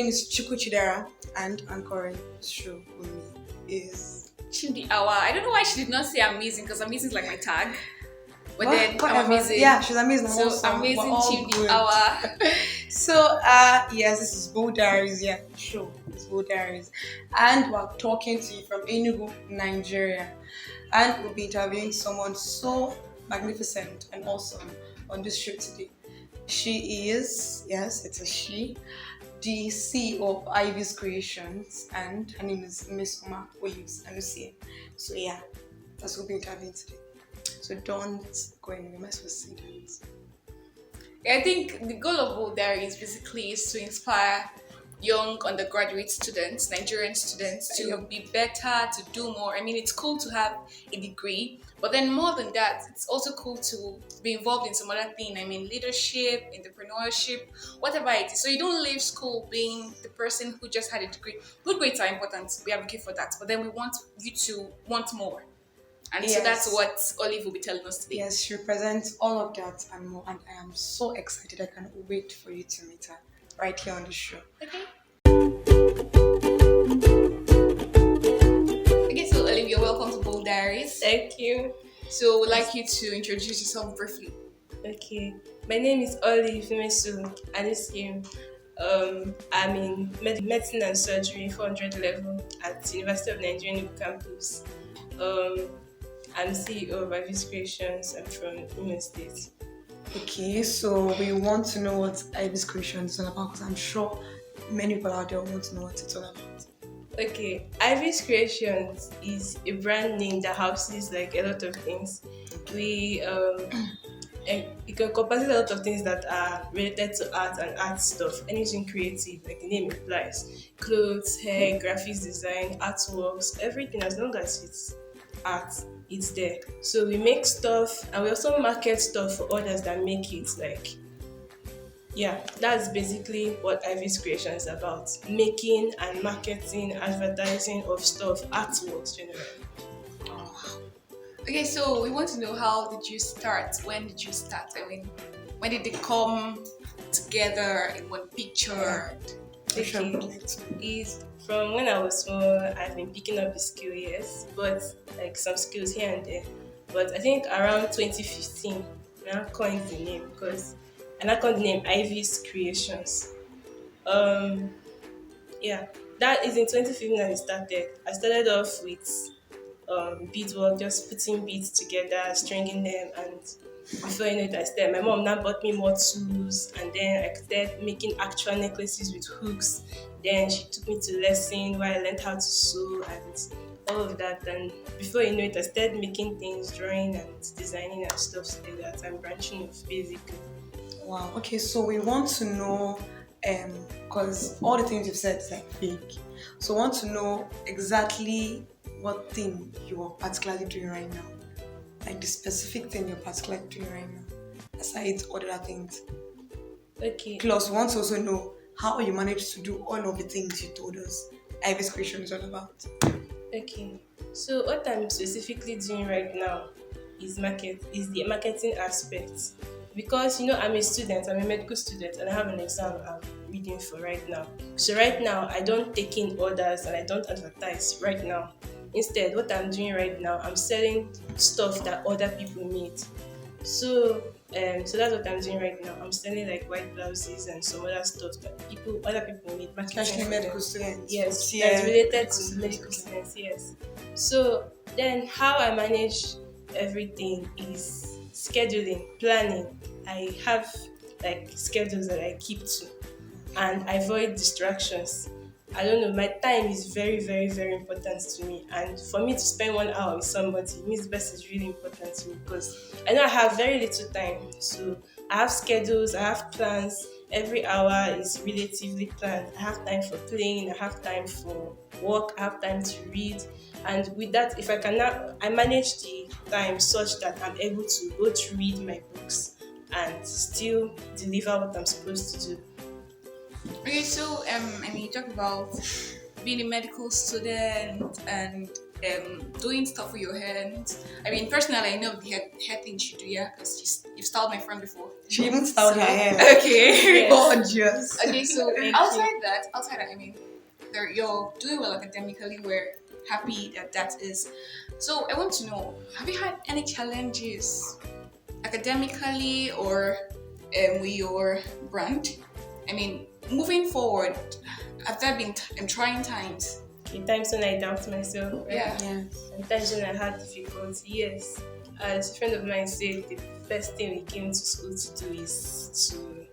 is Chuku Chidera, and anchoring this show with me is Chindi Awa. I don't know why she did not say amazing because amazing is like my tag. But then I'm whatever. amazing. Yeah, she's amazing. So Also, we're amazing all Chindi good. Awa. So, yes, this is Diaries. Yeah, sure, it's Diaries, and we're talking to you from Enugu, Nigeria, and we'll be interviewing someone so magnificent and awesome on this show today. She is, yes, it's a she, the CEO of Ivy's Creations, and her name is Miss Uma Williams Anusiem. So yeah, that's who we'll be interviewing today. So don't go anywhere. Am I supposed to say that? I think the goal of Bold Diaries basically is to inspire young undergraduate students, Nigerian students, to be better, to do more. I mean, it's cool to have a degree, but then more than that, it's also cool to be involved in some other thing. I mean, leadership, entrepreneurship, whatever it is. So you don't leave school being the person who just had a degree. Good grades are important. We advocate for that, but then we want you to want more. And so that's what Olive will be telling us today. Yes, she represents all of that and more, and I am so excited. I can't wait for you to meet her right here on the show. Okay. Okay, so Olive, you're welcome to Bold Diaries. Thank you. So we'd like you to introduce yourself briefly. Okay. My name is Olive Anusiem. I'm in medicine and surgery 400 level at the University of Nigeria New Campus. I'm CEO of Ivy's Creations. I'm from Imo State. Okay, so we want to know what Ivy's Creations is all about because I'm sure many people out there want to know what it's all about. Okay, Ivy's Creations is a brand name that houses like a lot of things. We it encompasses a lot of things that are related to art and art stuff. Anything creative, like the name implies, clothes, hair, graphics design, artworks, everything. As long as it's art, it's there. So we make stuff and we also market stuff for others that make it. Like, yeah, that's basically what Ivy's Creation is about: making and marketing, advertising of stuff, artworks generally. Okay, so we want to know, how did you start? When did you start? I mean, when did they come together in one picture? Is from when I was small, I've been picking up the skill, yes, but like some skills here and there. But I think around 2015, I coined the name because I coined the name Ivy's Creations. Yeah, that is in 2015 that it started. I started off with beadwork, just putting beads together, stringing them, and before you know it, I started. My mom now bought me more tools, and then I started making actual necklaces with hooks. Then she took me to lesson where I learned how to sew and all of that. And before you know it, I started making things, drawing and designing and stuff like that. I'm branching off basically. Wow. Okay, so we want to know, because all the things you've said is like fake. So we want to know exactly what thing you are particularly doing right now. Like the specific thing you're particularly doing right now. Aside other things. Okay. Plus, we want to also know how you managed to do all of the things you told us Ivy's Creation is all about. Okay. So what I'm specifically doing right now is the marketing aspect. Because I'm a student, I'm a medical student, and I have an exam I'm reading for right now. So right now I don't take in orders and I don't advertise right now. Instead, what I'm doing right now, I'm selling stuff that other people need. So that's what I'm doing right now. I'm selling like white blouses and some other stuff that other people need. Especially medical students. Yes, that's related to medical students. Yes. So then, how I manage everything is scheduling, planning. I have like schedules that I keep to, and I avoid distractions. I don't know, my time is very, very, very important to me. And for me to spend 1 hour with somebody means best is really important to me because I know I have very little time. So I have schedules, I have plans. Every hour is relatively planned. I have time for playing, I have time for work, I have time to read. And with that, if I cannot, I manage the time such that I'm able to go to read my books and still deliver what I'm supposed to do. Okay, so you talk about being a medical student and doing stuff with your hands. I mean, personally, I know the hair thing you do, yeah, because you've styled my friend before. She even styled her hair. Okay. Yes. Gorgeous. Okay, so Thank outside that, I mean, you're doing well academically. We're happy that that is. So I want to know: have you had any challenges academically or with your brand? I mean, moving forward, have there been trying times? you. Times when I doubt myself, right? Yeah. Yes. Sometimes when I had difficulty, yes. As a friend of mine said, the first thing we came to school to do is to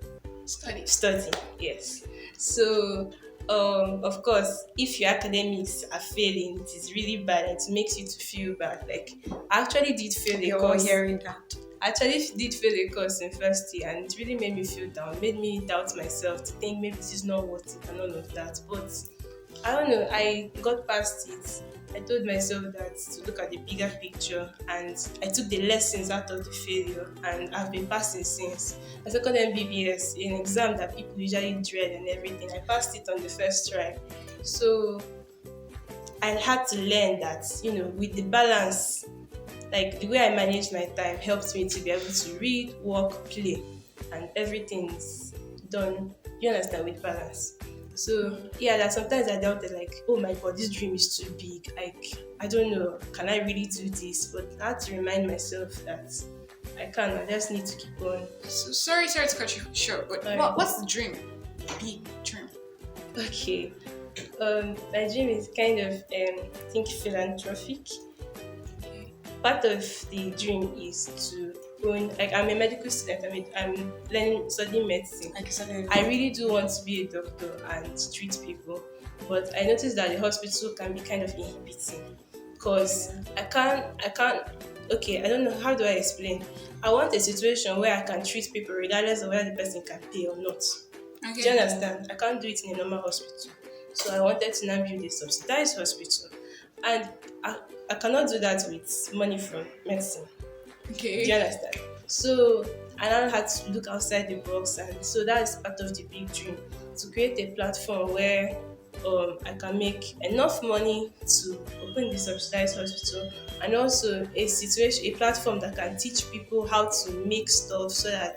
Studies. study. Yes. So, of course, if your academics are failing, it is really bad and it makes you to feel bad. Like, I actually did fail a You're all course. hearing that. I actually did fail a course in first year and it really made me feel down, made me doubt myself to think maybe this is not worth it and all of that. But I don't know, I got past it. I told myself that to look at the bigger picture and I took the lessons out of the failure and I've been passing since. I second MBBS, an exam that people usually dread and everything. I passed it on the first try. So I had to learn that, with the balance, like the way I manage my time helps me to be able to read, work, play, and everything's done. You understand, with balance. So yeah, that sometimes I doubted, like, oh my god, this dream is too big. Like, I don't know, can I really do this? But I had to remind myself that I can. I just need to keep on. So, sorry to cut you short, but Sorry. what's the dream? Big dream. Okay. My dream is kind of I think philanthropic. Okay. Part of the dream is to own, like, I'm a medical student. I'm learning studying medicine. Like you said, I really do want to be a doctor and treat people, but I noticed that the hospital can be kind of inhibiting because I can't. Okay, I don't know, how do I explain. I want a situation where I can treat people regardless of whether the person can pay or not. Do you Okay. understand? I can't do it in a normal hospital. So I wanted to now build a subsidized hospital. And I cannot do that with money from medicine. Do you Okay. understand? So I now had to look outside the box, and so that's part of the big dream, to create a platform where I can make enough money to open the subsidized hospital, and also a platform that can teach people how to make stuff so that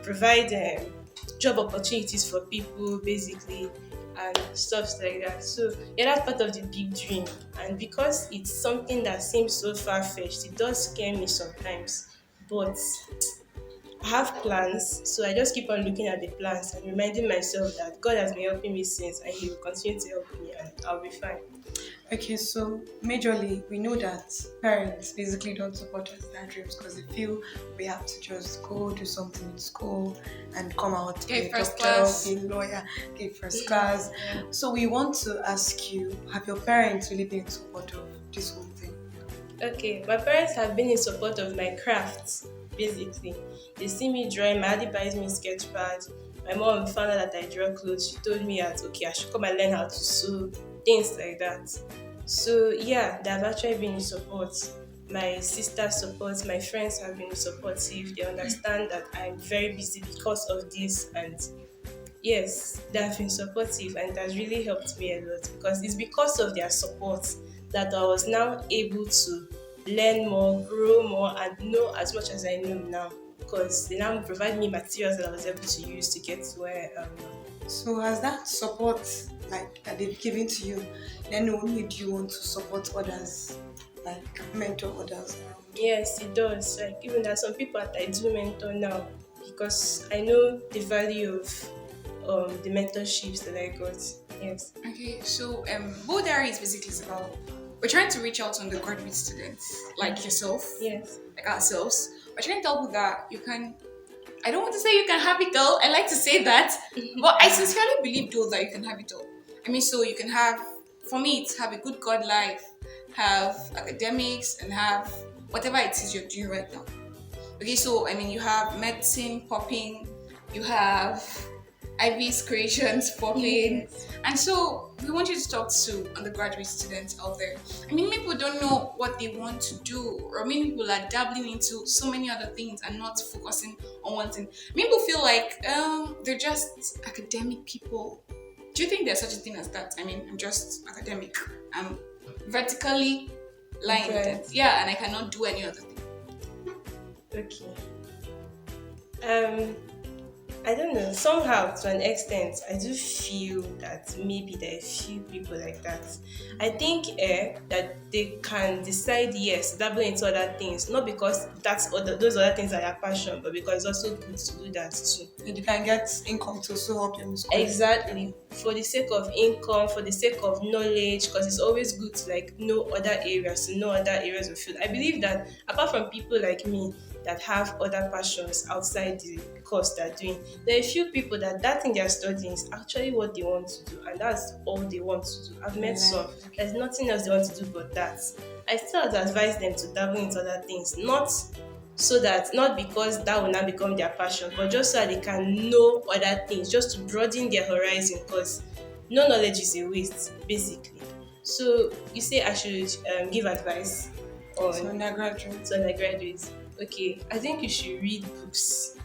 provide job opportunities for people basically and stuff like that. So yeah, that's part of the big dream. And because it's something that seems so far fetched, it does scare me sometimes. But I have plans, so I just keep on looking at the plans and reminding myself that God has been helping me since and He will continue to help me and I'll be fine. okay, so majorly we know that parents basically don't support us in our dreams because they feel we have to just go do something in school and come out be Get a first doctor, class. be a lawyer, get first class. So we want to ask you, have your parents really been in support of this whole thing? Okay, my parents have been in support of my crafts, basically. They see me drawing, my daddy buys me sketch pads. My mom found out that I draw clothes. She told me that, okay, I should come and learn how to sew, things like that. So, yeah, they have actually been in support. My sister supports, my friends have been supportive. They understand that I'm very busy because of this, and yes, they have been supportive and it has really helped me a lot because it's because of their support that I was now able to learn more, grow more, and know as much as I know now because they now provide me materials that I was able to use to get to where I am now. So has that support like that they've given to you then no made you want to support others, like mentor others around? Yes, it does. Like, even there are some people that I do mentor now because I know the value of the mentorships that I got. Yes. Okay, so Diaries basically is about we're trying to reach out to undergraduate students like yourself, Yes. like ourselves. We're trying to tell people that you can. I don't want to say you can have it all. I like to say that, but I sincerely believe though that you can have it all. I mean, so you can have. For me, it's have a good God life, have academics, and have whatever it is you're doing right now. Okay, so I mean, you have medicine popping, you have Ivy's creations popping, and so we want you to talk to undergraduate students out there. I mean, people don't know what they want to do, or many people are dabbling into so many other things and not focusing on one thing. Many people feel like they're just academic people. Do you think there's such a thing as that? I mean, I'm just academic. I'm vertically lined, Right. yeah, and I cannot do any other thing. Okay. Um, I don't know. Somehow, to an extent, I do feel that maybe there are a few people like that. I think that they can decide yes, dabble into other things, not because those other things are their passion, but because it's also good to do that too. And you can get income to also help them with schooling. Exactly. For the sake of income, for the sake of knowledge, because it's always good to like know other areas, to know other areas of field. I believe that apart from people like me that have other passions outside the course they're doing, there are a few people that thing they're studying is actually what they want to do, and that's all they want to do. I've met some. Like, There's nothing else they want to do but that. I still have to advise them to dabble into other things, not because that will now become their passion, but just so that they can know other things, just to broaden their horizon, because no knowledge is a waste, basically. So you say I should give advice so on undergraduate. to undergraduates. Okay, I think you should read books,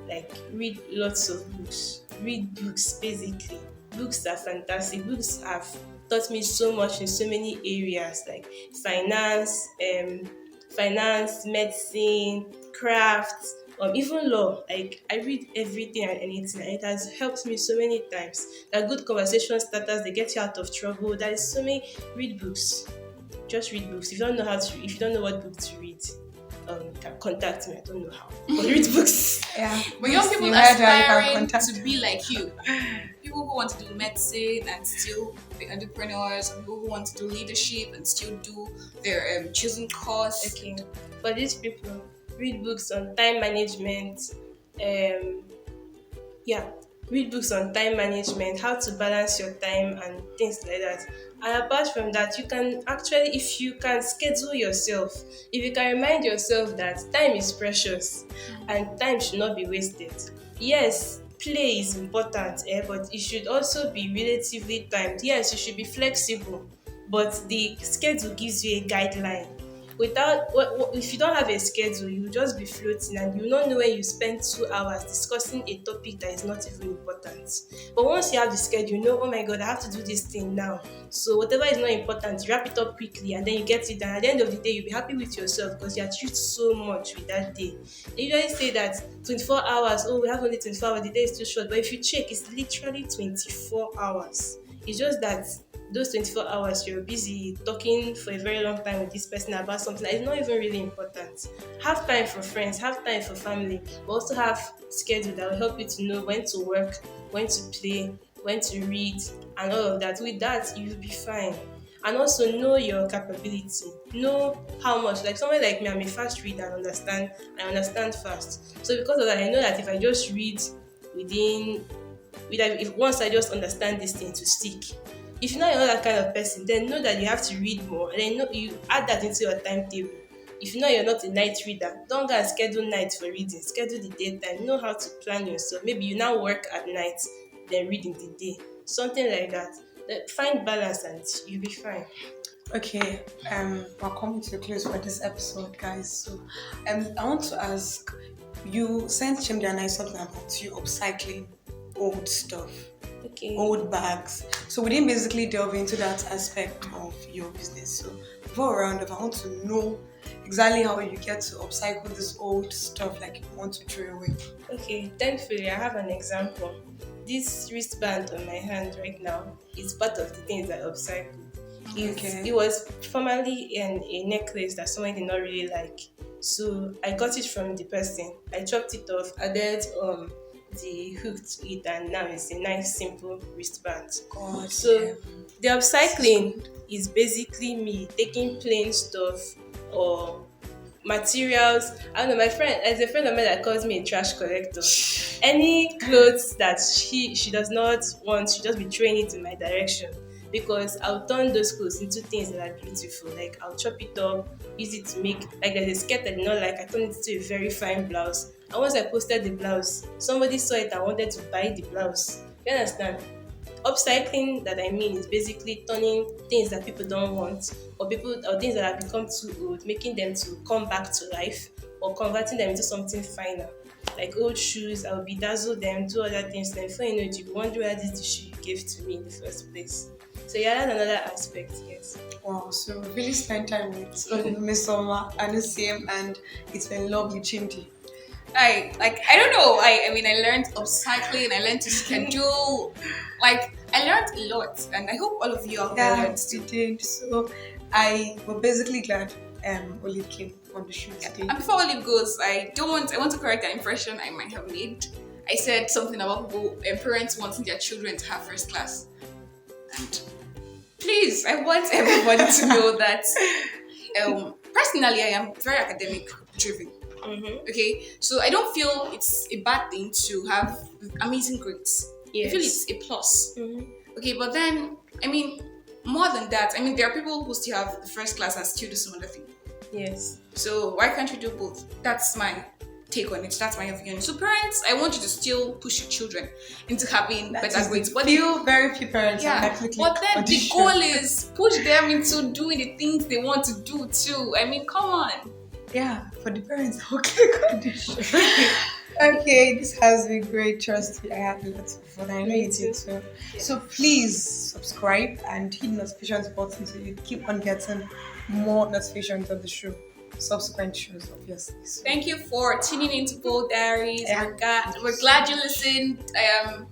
like read lots of books. Read books, basically. Books are fantastic. Books have taught me so much in so many areas, like finance, medicine, crafts, even law. Like I read everything and anything, and it has helped me so many times. There are good conversation starters, they get you out of trouble. There is so many. Read books. Just read books. If you don't know what book to read, you can contact me. I don't know how, but read books. Yeah. But young people You heard her, you can aspiring contact to be like you, people who want to do medicine and still be entrepreneurs, people who want to do leadership and still do their chosen course. Okay, for these people, read books on time management. Um, yeah, read books on time management, how to balance your time and things like that. And apart from that, you can actually, if you can schedule yourself, if you can remind yourself that time is precious and time should not be wasted. Yes, play is important, but it should also be relatively timed. Yes, you should be flexible, but the schedule gives you a guideline. If you don't have a schedule, you will just be floating and you will not know when you spend 2 hours discussing a topic that is not even important. But once you have the schedule, you know, oh my god, I have to do this thing now. So whatever is not important, you wrap it up quickly and then you get it done. At the end of the day, you'll be happy with yourself because you achieved so much with that day. They usually say that 24 hours, oh, we have only 24 hours, the day is too short. But if you check, it's literally 24 hours. It's just that those 24 hours you're busy talking for a very long time with this person about something that is not even really important. Have time for friends, have time for family, but also have schedule that will help you to know when to work, when to play, when to read, and all of that. With that, you'll be fine. And also know your capability. Know how much. Like someone like me, I'm a fast reader and I understand fast. So because of that, I know that if I just read within if once I just understand this thing to stick. If you're not that kind of person, then know that you have to read more, and then know you add that into your timetable. If you know you're not a night reader, don't go and schedule night for reading. Schedule the daytime. Know how to plan yourself. Maybe you now work at night, then read in the day. Something like that. Then find balance and you'll be fine. Okay, we're coming to a close for this episode, guys. So, I want to ask you. Sent Chimdi and I something about you upcycling old stuff, Okay. old bags. So we didn't basically delve into that aspect of your business. So before we round up, I want to know exactly how you get to upcycle this old stuff, like you want to throw away. Okay, thankfully, I have an example. This wristband on my hand right now is part of the things I upcycled. Okay. It was formerly a necklace that someone did not really like. So I got it from the person. I chopped it off, added the hook to it, and now it's a nice simple wristband. God. So the upcycling is basically me taking plain stuff or materials. I don't know, my friend, as a friend of mine that calls me a trash collector. Any clothes that she does not want, she just be throwing it in my direction. Because I'll turn those clothes into things that are beautiful. Like I'll chop it up, use it to make like there's a skirt I did not like, I turned it into a very fine blouse. And once I posted the blouse, somebody saw it and wanted to buy the blouse. You understand? Upcycling that I mean is basically turning things that people don't want or things that have become too old, making them to come back to life or converting them into something finer. Like old shoes, I'll bedazzle them, do other things. Then before you know it, you'll be wondering where this shoe you gave to me in the first place. So yeah, that's another aspect, yes. Wow, so we really spent time with Miss Soma, Anusiem, and it's been lovely, Chimdi. I don't know. I mean, I learned upcycling. I learned to schedule. Like, I learned a lot, and I hope all of you out there Yeah, learned we too. did. So I was basically glad Olive came on the show today. And before Olive goes, I want to correct an impression I might have made. I said something about people and parents wanting their children to have first class. And please, I want everybody to know that personally, I am very academic driven. Okay, so I don't feel it's a bad thing to have amazing grades. I feel Yes. it's a plus. Okay, but then I mean, more than that, I mean, there are people who still have the first class and still do some other thing. Yes. So why can't you do both? That's my take on it. That's my opinion. So parents, I want you to still push your children into having That better is grades. the But very few parents are yeah, definitely but then on the this goal show. is push them into doing the things they want to do too. I mean, come on. Yeah, for the parents, okay, condition. Okay, this has been great. Trust me, I had a lot of fun. I know Me you too. did too. Yeah. So please subscribe and hit the notifications button so you keep on getting more notifications of the show, subsequent shows, obviously. So, Thank you for tuning into Bold Diaries. Yeah. We're glad you listened.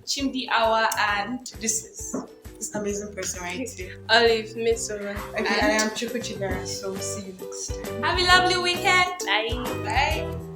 Chimdi Hour and this is this amazing person right here. Olive, Miss Someone. Okay, I am Chuku Chidera, so see you next time. have a lovely weekend. Bye. Bye.